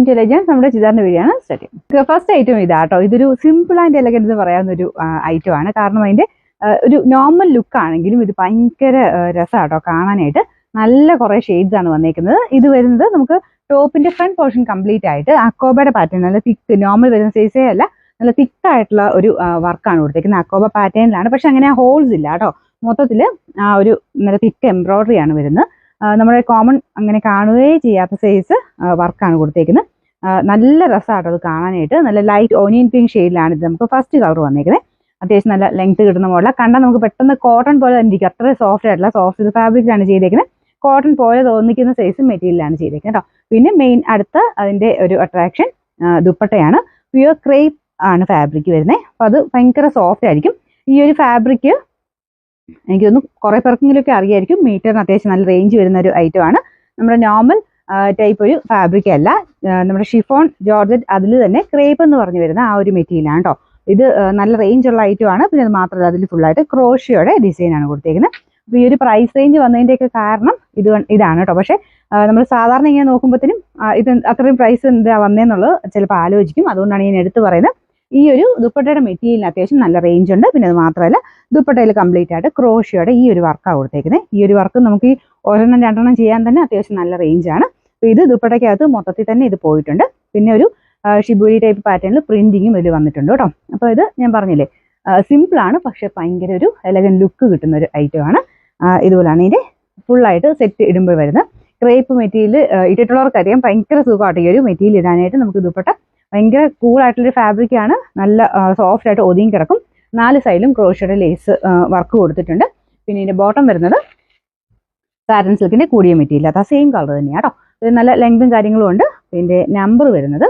To legends. നമ്മുടെ ചിതാറിന്റെ video ആണ് സ്റ്റാർട്ട് ചെയ്യുന്നത്. ഫസ്റ്റ് ഐറ്റം ഇതാട്ടോ. ഇതൊരു സിമ്പിൾ ആൻഡ് എലഗന്റ് എന്ന് പറയാവുന്ന ഒരു ഐറ്റം ആണ്. കാരണം അതിന്റെ ഒരു നോർമൽ ലുക്ക് ആണെങ്കിലും ഇത് ഭയങ്കര രസമാട്ടോ കാണാനായിട്ട്. നല്ല കുറെ ഷെയ്ഡ്സ് ആണ് വന്നേക്കുന്നത്. ഇത് വരുന്നത് നമുക്ക് ടോപ്പിന്റെ ഫ്രണ്ട് പോർഷൻ കംപ്ലീറ്റ് ആയിട്ട് അക്കോബയുടെ പാറ്റേൺ, നല്ല തിക്ക്, നോർമൽ വരുന്ന സൈസേ അല്ല, നല്ല തിക്കായിട്ടുള്ള ഒരു വർക്കാണ് കൊടുത്തേക്കുന്നത്. അക്കോബ പാറ്റേണിലാണ്, പക്ഷെ അങ്ങനെ ഹോൾസ് ഇല്ല കേട്ടോ. മൊത്തത്തിൽ ആ ഒരു നല്ല തിക്ക് എംബ്രോയിഡറി ആണ് വരുന്നത്. നമ്മുടെ കോമൺ അങ്ങനെ കാണുകയേ ചെയ്യാത്ത സൈസ് വർക്കാണ് കൊടുത്തേക്കുന്നത്. നല്ല രസമാട്ടോ അത് കാണാനായിട്ട്. നല്ല ലൈറ്റ് ഓനിയൻ പിങ്ക് ഷെയ്ഡിലാണ് ഇത് നമുക്ക് ഫസ്റ്റ് കളർ വന്നേക്കുന്നത്. അത്യാവശ്യം നല്ല ലെങ്ത് കിട്ടുന്ന പോലെ കണ്ടാൽ നമുക്ക് പെട്ടെന്ന് കോട്ടൺ പോലെ തന്നെ ഇരിക്കും. അത്ര സോഫ്റ്റ് ആയിട്ടുള്ള സോഫ്റ്റ് ഫാബ്രിക്കിലാണ് ചെയ്തേക്കുന്നത്. കോട്ടൺ പോലെ തോന്നിക്കുന്ന സൈസ് മെറ്റീരിയലാണ് ചെയ്തേക്കുന്നത് കേട്ടോ. പിന്നെ മെയിൻ അടുത്ത അതിന്റെ ഒരു അട്രാക്ഷൻ ദുപ്പട്ടയാണ്. പ്യുവർ ക്രേപ്പ് ആണ് ഫാബ്രിക് വരുന്നത്. അപ്പോൾ അത് ഭയങ്കര സോഫ്റ്റ് ആയിരിക്കും. ഈ ഒരു ഫാബ്രിക് എനിക്ക് തോന്നുന്നു കുറേ പേർക്കെങ്കിലുമൊക്കെ അറിയായിരിക്കും. മീറ്ററിന് അത്യാവശ്യം നല്ല റേഞ്ച് വരുന്ന ഒരു ഐറ്റം ആണ്. നമ്മുടെ നോർമൽ ടൈപ്പ് ഒരു ഫാബ്രിക് അല്ല. നമ്മുടെ ഷിഫോൺ ജോർജറ്റ് അതിൽ തന്നെ ക്രേപ്പ് എന്ന് പറഞ്ഞു വരുന്ന ആ ഒരു മെറ്റീരിയലാണ് കേട്ടോ. ഇത് നല്ല റേഞ്ച് ഉള്ള ഐറ്റം ആണ്. പിന്നെ അത് മാത്രമല്ല അതിൽ ഫുള്ളായിട്ട് ക്രോഷിയോടെ ഡിസൈൻ ആണ് കൊടുത്തേക്കുന്നത്. അപ്പോൾ ഈ ഒരു പ്രൈസ് റേഞ്ച് വന്നതിൻ്റെയൊക്കെ കാരണം ഇതാണ് കേട്ടോ. പക്ഷേ നമ്മൾ സാധാരണ ഇങ്ങനെ നോക്കുമ്പോഴത്തേനും ഇത് അത്രയും പ്രൈസ് എന്താ വന്നതെന്നുള്ളത് ചിലപ്പോൾ ആലോചിക്കും. അതുകൊണ്ടാണ് ഞാൻ എടുത്തു പറയുന്നത്. ഈ ഒരു ദുപ്പട്ടയുടെ മെറ്റീരിയലിന് അത്യാവശ്യം നല്ല റേഞ്ച് ഉണ്ട്. പിന്നെ അത് മാത്രമല്ല ദുപ്പട്ടയിൽ കംപ്ലീറ്റ് ആയിട്ട് ക്രോഷിയോടെ ഈ ഒരു വർക്കാണ് കൊടുത്തേക്കുന്നത്. ഈ ഒരു വർക്ക് നമുക്ക് ഈ ഒരെണ്ണം രണ്ടെണ്ണം ചെയ്യാൻ തന്നെ അത്യാവശ്യം നല്ല റേഞ്ചാണ്. അപ്പോൾ ഇത് ദുപ്പട്ടയ്ക്കകത്ത് മൊത്തത്തിൽ തന്നെ ഇത് പോയിട്ടുണ്ട്. പിന്നെ ഒരു ഷിബൂരി ടൈപ്പ് പാറ്റേണിൽ പ്രിന്റിങ്ങും ഇതിൽ വന്നിട്ടുണ്ട് കേട്ടോ. അപ്പോൾ ഇത് ഞാൻ പറഞ്ഞില്ലേ സിമ്പിളാണ്, പക്ഷെ ഭയങ്കര ഒരു എലഗന്റ് ലുക്ക് കിട്ടുന്ന ഒരു ഐറ്റം ആണ്. ഇതുപോലാണ് ഇതിൻ്റെ ഫുള്ളായിട്ട് സെറ്റ് ഇടുമ്പോൾ വരുന്നത്. ക്രേപ്പ് മെറ്റീരിയൽ ഇട്ടിട്ടുള്ളവർക്കറിയാം ഭയങ്കര സുഖമായിട്ട് ഈ ഒരു മെറ്റീരിയൽ ഇടാനായിട്ട്. നമുക്ക് ദുപ്പട്ട ഭയങ്കര കൂളായിട്ടുള്ളൊരു ഫാബ്രിക്കാണ്. നല്ല സോഫ്റ്റ് ആയിട്ട് ഒതുങ്ങി കിടക്കും. 4 സൈഡിലും ക്രോഷിയുടെ ലേസ് വർക്ക് കൊടുത്തിട്ടുണ്ട്. പിന്നെ ഇതിൻ്റെ ബോട്ടം വരുന്നത് സാറ്റൻ സിൽക്കിന്റെ കൂടിയ മെറ്റീരിയൽ, അത് ആ സെയിം കളർ തന്നെയാണ് കേട്ടോ. ഇത് നല്ല ലെങ്തും കാര്യങ്ങളും ഉണ്ട്. ഇതിൻ്റെ നമ്പർ വരുന്നത്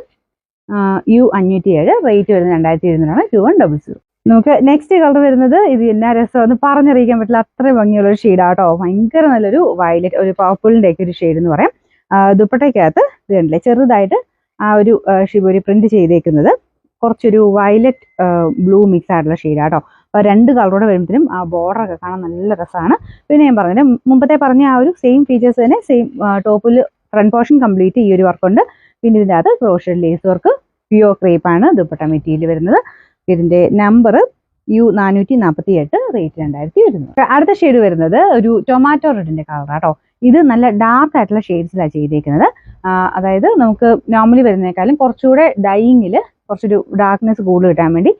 U507, റേറ്റ് വരുന്നത് 2700 2100. നമുക്ക് നെക്സ്റ്റ് കളർ വരുന്നത് ഇത് എന്നാ രസം ഒന്ന് പറഞ്ഞറിയിക്കാൻ പറ്റില്ല, അത്രയും ഭംഗിയുള്ള ഒരു ഷെയ്ഡാണ് കേട്ടോ. ഭയങ്കര നല്ലൊരു വയലറ്റ്, ഒരു പർപ്പിളിൻ്റെ ഒക്കെ ഒരു ഷെയ്ഡ് എന്ന് പറയാം. ദുപ്പട്ടയ്ക്കകത്ത് ഇത് കണ്ടില്ലേ ചെറുതായിട്ട് ആ ഒരു ഷിബൂരി പ്രിന്റ് ചെയ്തേക്കുന്നത് കുറച്ചൊരു വയലറ്റ് ബ്ലൂ മിക്സ് ആയിട്ടുള്ള ഷെയ്ഡാണ് കേട്ടോ. അപ്പോൾ 2 കളറോടെ വരുമ്പോഴത്തേനും ആ ബോർഡറൊക്കെ കാണാൻ നല്ല രസമാണ്. പിന്നെ ഞാൻ പറഞ്ഞത് മുമ്പത്തെ പറഞ്ഞ ആ ഒരു സെയിം ഫീച്ചേഴ്സ് തന്നെ സെയിം ടോപ്പിൽ ഫ്രണ്ട് പോർഷൻ കംപ്ലീറ്റ് ഈ ഒരു വർക്കുണ്ട്. പിന്നെ ഇതിൻ്റെ അകത്ത് ക്രോഷഡ് ലേസ് വർക്ക്, പ്യുവർ ക്രേപ്പ് ആണ് ദുപ്പട്ട മെറ്റീരിയൽ വരുന്നത്. ഇതിൻ്റെ നമ്പർ U448, റേറ്റ് 2000 വരുന്നത്. അടുത്ത ഷെയ്ഡ് വരുന്നത് ഒരു ടൊമാറ്റോ റെഡിന്റെ കളറാട്ടോ. ഇത് നല്ല ഡാർക്ക് ആയിട്ടുള്ള ഷെയ്ഡ്സിലാണ് ചെയ്തേക്കുന്നത്. അതായത് നമുക്ക് നോർമലി വരുന്നതിനേക്കാളും കുറച്ചുകൂടെ ഡൈയിങ്ങിൽ കുറച്ചൊരു ഡാർക്ക്നെസ് കൂടുതൽ കിട്ടാൻ വേണ്ടി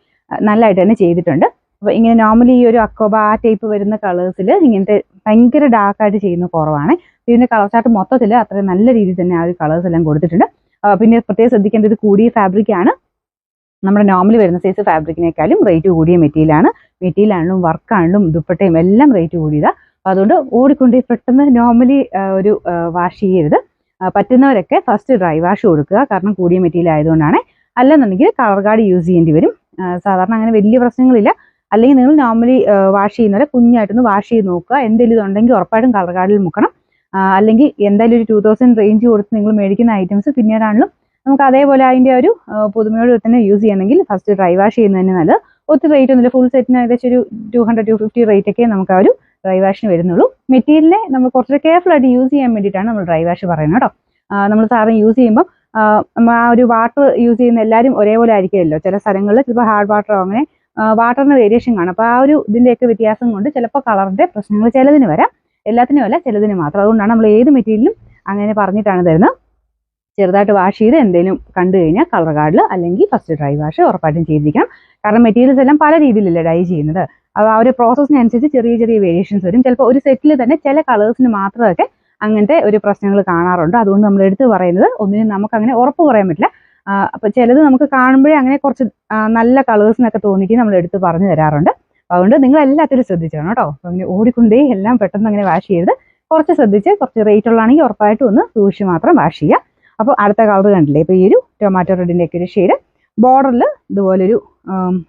നല്ലതായിട്ട് തന്നെ ചെയ്തിട്ടുണ്ട്. അപ്പോൾ ഇങ്ങനെ നോർമലി ഈ ഒരു അക്കോബ ആ ടൈപ്പ് വരുന്ന കളേഴ്സിൽ ഇങ്ങനത്തെ ഭയങ്കര ഡാർക്കായിട്ട് ചെയ്യുന്ന കുറവാണ്. ഇതിൻ്റെ കളർ ചാർട്ട് മൊത്തത്തിൽ അത്രയും നല്ല രീതിയിൽ തന്നെ ആ ഒരു കളേഴ്സ് എല്ലാം കൊടുത്തിട്ടുണ്ട്. പിന്നെ പ്രത്യേകം ശ്രദ്ധിക്കേണ്ടത് കൂടിയ ഫാബ്രിക്കാണ്. നമ്മുടെ നോർമലി വരുന്ന സൈസ് ഫാബ്രിക്കിനേക്കാളും റേറ്റ് കൂടിയ മെറ്റീരിയലാണെങ്കിലും വർക്കാണെങ്കിലും ദുപ്പട്ടയും എല്ലാം റേറ്റ് കൂടിയതാണ്. അപ്പോൾ അതുകൊണ്ട് ഓടിക്കൊണ്ട് പെട്ടെന്ന് നോർമലി ഒരു വാഷ് ചെയ്യരുത്. പറ്റുന്നവരൊക്കെ ഫസ്റ്റ് ഡ്രൈ വാഷ് കൊടുക്കുക, കാരണം കൂടിയ മെറ്റീരിയൽ ആയതുകൊണ്ടാണ്. അല്ലെന്നുണ്ടെങ്കിൽ കളർ ഗാർഡ് യൂസ് ചെയ്യേണ്ടി വരും. സാധാരണ അങ്ങനെ വലിയ പ്രശ്നങ്ങളില്ല. അല്ലെങ്കിൽ നിങ്ങൾ നോർമലി വാഷ് ചെയ്യുന്നവരെ കുഞ്ഞായിട്ടൊന്ന് വാഷ് ചെയ്ത് നോക്കുക. എന്തെങ്കിലും ഇതുണ്ടെങ്കിൽ ഉറപ്പായിട്ടും കളർ ഗാർഡിൽ മുക്കണം. അല്ലെങ്കിൽ എന്തായാലും ഒരു 2000 റേഞ്ച് കൊടുത്ത് നിങ്ങൾ മേടിക്കുന്ന ഐറ്റംസ് പിന്നീടാണെങ്കിലും നമുക്ക് അതേപോലെ അതിൻ്റെ ഒരു പുതുമയോട് തന്നെ യൂസ് ചെയ്യണമെങ്കിൽ ഫസ്റ്റ് ഡ്രൈ വാഷ് ചെയ്യുന്നതിന് നല്ലത്. ഒത്തിരി റേറ്റ് ഒന്നുമില്ല. ഫുൾ സെറ്റിന് ഏകദേശം ഒരു 200-250 റേറ്റ് ഒക്കെ നമുക്ക് ആ ഒരു ഡ്രൈ വാഷിന് വരുന്നുള്ളൂ. മെറ്റീരിയലിനെ നമ്മൾ കുറച്ച് കെയർഫുൾ ആയിട്ട് യൂസ് ചെയ്യാൻ വേണ്ടിയിട്ടാണ് നമ്മൾ ഡ്രൈ വാഷ് പറയുന്നത് കേട്ടോ. നമ്മൾ സാധാരണ യൂസ് ചെയ്യുമ്പോൾ നമ്മൾ ആ ഒരു വാട്ടർ യൂസ് ചെയ്യുന്ന എല്ലാവരും ഒരേപോലെ ആയിരിക്കുമല്ലോ. ചില സ്ഥലങ്ങളിൽ ചിലപ്പോൾ ഹാർഡ് വാട്ടറോ അങ്ങനെ വാട്ടറിന് വേരിയേഷൻ കാണും. അപ്പോൾ ആ ഒരു ഇതിൻ്റെയൊക്കെ വ്യത്യാസം കൊണ്ട് ചിലപ്പോൾ കളറിൻ്റെ പ്രശ്നങ്ങൾ ചിലതിന് വരാം, എല്ലാത്തിനും അല്ല ചിലതിന് മാത്രം. അതുകൊണ്ടാണ് നമ്മൾ ഏത് മെറ്റീരിയലും അങ്ങനെ പറഞ്ഞിട്ടാണ് തരുന്നത്. ചെറുതായിട്ട് വാഷ് ചെയ്ത് എന്തെങ്കിലും കണ്ടു കഴിഞ്ഞാൽ കളർ ഗാർഡിൽ അല്ലെങ്കിൽ ഫസ്റ്റ് ഡ്രൈ വാഷ് ഉറപ്പായിട്ടും ചെയ്തിരിക്കണം. കാരണം മെറ്റീരിയൽസ് എല്ലാം പല രീതിയിലല്ലേ ഡൈ ചെയ്യുന്നത്. അപ്പോൾ ആ ഒരു പ്രോസസ്സിനനുസരിച്ച് ചെറിയ ചെറിയ വേരിയേഷൻസ് വരും. ചിലപ്പോൾ ഒരു സെറ്റിൽ തന്നെ ചില കളേഴ്സിന് മാത്രമൊക്കെ അങ്ങനത്തെ ഒരു പ്രശ്നങ്ങൾ കാണാറുണ്ട്. അതുകൊണ്ട് നമ്മൾ എടുത്ത് പറയുന്നത് ഒന്നിനും നമുക്ക് അങ്ങനെ ഉറപ്പ് പറയാൻ പറ്റില്ല. അപ്പോൾ ചിലത് നമുക്ക് കാണുമ്പോഴേ അങ്ങനെ കുറച്ച് നല്ല കളേഴ്സിനൊക്കെ തോന്നിക്കും നമ്മൾ എടുത്ത് പറഞ്ഞു തരാറുണ്ട്. അതുകൊണ്ട് നിങ്ങൾ എല്ലാത്തിലും ശ്രദ്ധിച്ചോണം കേട്ടോ. അപ്പോൾ അങ്ങനെ ഓടിക്കൊണ്ടേ എല്ലാം പെട്ടെന്ന് അങ്ങനെ വാഷ് ചെയ്ത് കുറച്ച് ശ്രദ്ധിച്ച് കുറച്ച് റേറ്റ് ഉള്ളതാണെങ്കിൽ ഉറപ്പായിട്ടും ഒന്ന് സൂക്ഷിച്ച് മാത്രം വാഷ് ചെയ്യുക. അപ്പോൾ അടുത്ത കളർ കണ്ടില്ലേ, ഇപ്പോൾ ഈ ഒരു ടൊമാറ്റോ റെഡിൻ്റെ ഒക്കെ ഒരു ഷെയ്ഡ് ബോർഡറിൽ ഇതുപോലൊരു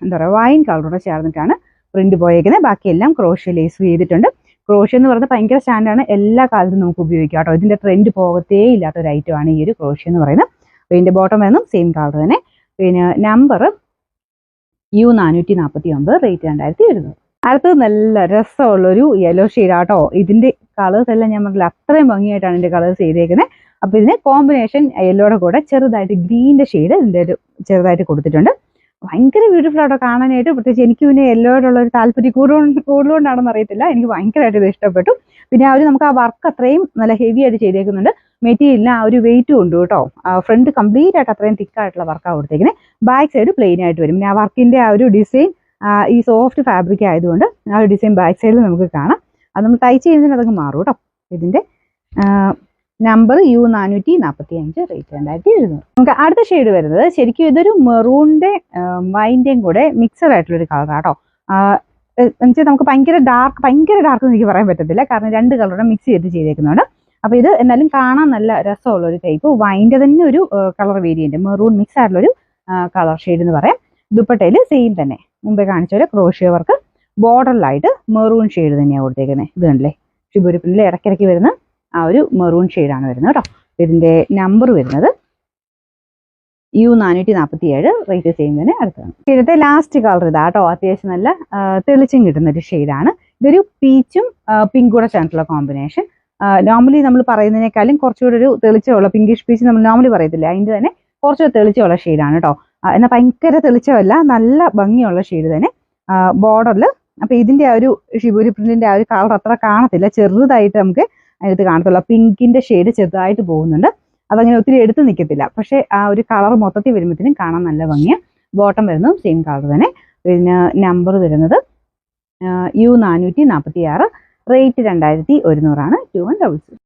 എന്താ പറയുക വൈൻ കളറോടെ ചേർന്നിട്ടാണ് പ്രിന്റ് പോയേക്കുന്നത്. ബാക്കിയെല്ലാം ക്രോഷ്യ ലേസ് ചെയ്തിട്ടുണ്ട്. ക്രോഷ്യ എന്ന് പറയുന്നത് ഭയങ്കര സ്റ്റാൻഡാണ്, എല്ലാ കാലത്തും നമുക്ക് ഉപയോഗിക്കാം കേട്ടോ. ഇതിൻ്റെ ട്രെൻഡ് പോകത്തേ ഇല്ലാത്ത ഒരു ഐറ്റമാണ് ഈ ഒരു ക്രോഷ്യ എന്ന് പറയുന്നത്. അപ്പോൾ ഇതിൻ്റെ ബോട്ടം വരുന്നതും സെയിം കളർ തന്നെ. പിന്നെ നമ്പർ U449, റേറ്റ് 2000 വരുന്നത്. അടുത്തത് നല്ല രസമുള്ളൊരു യെല്ലോ ഷെയ്ഡാട്ടോ. ഇതിൻ്റെ കളേഴ്സ് എല്ലാം ഞാൻ പറഞ്ഞില്ല അത്രയും ഭംഗിയായിട്ടാണ് ഇതിൻ്റെ കളേഴ്സ് ചെയ്തേക്കുന്നത്. അപ്പോൾ ഇതിന് കോമ്പിനേഷൻ യെല്ലോയുടെ കൂടെ ചെറുതായിട്ട് ഗ്രീനിൻ്റെ ഷെയ്ഡ് ഇതിൻ്റെ ഒരു ചെറുതായിട്ട് കൊടുത്തിട്ടുണ്ട്. ഭയങ്കര ബ്യൂട്ടിഫുൾ ആട്ടോ കാണാനായിട്ട്. പ്രത്യേകിച്ച് എനിക്ക് പിന്നെ യെല്ലോയോടുള്ള ഒരു താല്പര്യം കൂടുതലുകൊണ്ടാണെന്ന് അറിയത്തില്ല, എനിക്ക് ഭയങ്കരമായിട്ട് ഇത് ഇഷ്ടപ്പെട്ടു. പിന്നെ നമുക്ക് ആ വർക്ക് അത്രയും നല്ല ഹെവി ആയിട്ട് ചെയ്തേക്കുന്നുണ്ട്. മെറ്റീരിയലിന് ആ ഒരു വെയിറ്റും ഉണ്ട് കേട്ടോ. ഫ്രണ്ട് കംപ്ലീറ്റ് ആയിട്ട് അത്രയും തിക്കായിട്ടുള്ള വർക്കാണ് കൊടുത്തേക്കുന്നത്. ബാക്ക് സൈഡ് പ്ലെയിൻ ആയിട്ട് വരും. പിന്നെ ആ വർക്കിൻ്റെ ആ ഒരു ഡിസൈൻ ഈ സോഫ്റ്റ് ഫാബ്രിക് ആയതുകൊണ്ട് ആ ഒരു ഡിസൈൻ ബാക്ക് സൈഡിൽ നമുക്ക് കാണാം. അത് നമ്മൾ തയ്ച്ച് ചെയ്യുന്നതിന് അതങ്ങ് മാറും കേട്ടോ. ഇതിൻ്റെ നമ്പർ U445, റേറ്റ് 2700. നമുക്ക് അടുത്ത ഷെയ്ഡ് വരുന്നത് ശരിക്കും ഇതൊരു മെറൂണിൻ്റെ വൈൻ്റെയും കൂടെ മിക്സഡ് ആയിട്ടുള്ളൊരു കളറാട്ടോ. എന്നുവെച്ചാൽ നമുക്ക് ഭയങ്കര ഡാർക്ക് എന്ന് എനിക്ക് പറയാൻ പറ്റത്തില്ല, കാരണം രണ്ട് കളറുടെ മിക്സ് ചെയ്തേക്കുന്നുണ്ട്. അപ്പോൾ ഇത് എന്നാലും കാണാൻ നല്ല രസമുള്ള ഒരു ടൈപ്പ് വൈൻ്റെ തന്നെ ഒരു കളർ വേരിയന്റ്, മെറൂൺ മിക്സ് ആയിട്ടുള്ളൊരു കളർ ഷെയ്ഡ് എന്ന് പറയാം. ദുപ്പട്ടയിൽ സെയിം തന്നെ മുമ്പേ കാണിച്ച പോലെ ക്രോഷ്യ വർക്ക്, ബോർഡറിലായിട്ട് മെറൂൺ ഷെയ്ഡ് തന്നെയാണ് കൊടുത്തേക്കുന്നത്. ഇത് കണ്ടില്ലേ, ഷിബോരി പ്രിന്റിൽ ഇടയ്ക്കിടയ്ക്ക് വരുന്ന ആ ഒരു മെറൂൺ ഷെയ്ഡാണ് വരുന്നത് കേട്ടോ. ഇതിൻ്റെ നമ്പർ വരുന്നത് U447, റേറ്റ് സെയിം തന്നെ. അടുത്താണ് ഇതിൻ്റെ ലാസ്റ്റ് കളർ ഇതാ കേട്ടോ. അത്യാവശ്യം നല്ല തെളിച്ചും കിട്ടുന്ന ഒരു ഷെയ്ഡാണ്. ഇതൊരു പീച്ചും പിങ്കും കൂടെ ചേർന്നിട്ടുള്ള കോമ്പിനേഷൻ. നോർമലി നമ്മൾ പറയുന്നതിനേക്കാളും കുറച്ചുകൂടെ ഒരു തെളിച്ചമുള്ള പിങ്കിഷ് പീച്ച് നമ്മൾ നോർമലി പറയത്തില്ല, അതിൻ്റെ തന്നെ കുറച്ചുകൂടെ തെളിച്ചമുള്ള ഷെയ്ഡാണ് കേട്ടോ. എന്നാൽ ഭയങ്കര തെളിച്ചമല്ല, നല്ല ഭംഗിയുള്ള ഷെയ്ഡ് തന്നെ. ബോർഡറിൽ അപ്പോൾ ഇതിൻ്റെ ആ ഒരു ഷിബോരി പ്രിന്റിൻ്റെ ആ ഒരു കളർ അത്ര കാണത്തില്ല, ചെറുതായിട്ട് നമുക്ക് അതിനകത്ത് കാണത്തുള്ളൂ. പിങ്കിൻ്റെ ഷെയ്ഡ് ചെറുതായിട്ട് പോകുന്നുണ്ട്, അതങ്ങനെ ഒത്തിരി എടുത്ത് നിൽക്കത്തില്ല. പക്ഷേ ആ ഒരു കളർ മൊത്തത്തിൽ വരുമ്പോഴത്തേനും കാണാൻ നല്ല ഭംഗിയാണ്. ബോട്ടം വരുന്നതും സെയിം കളർ തന്നെ. പിന്നെ നമ്പർ വരുന്നത് U446, റേറ്റ് 2100 ആണ്. 2100.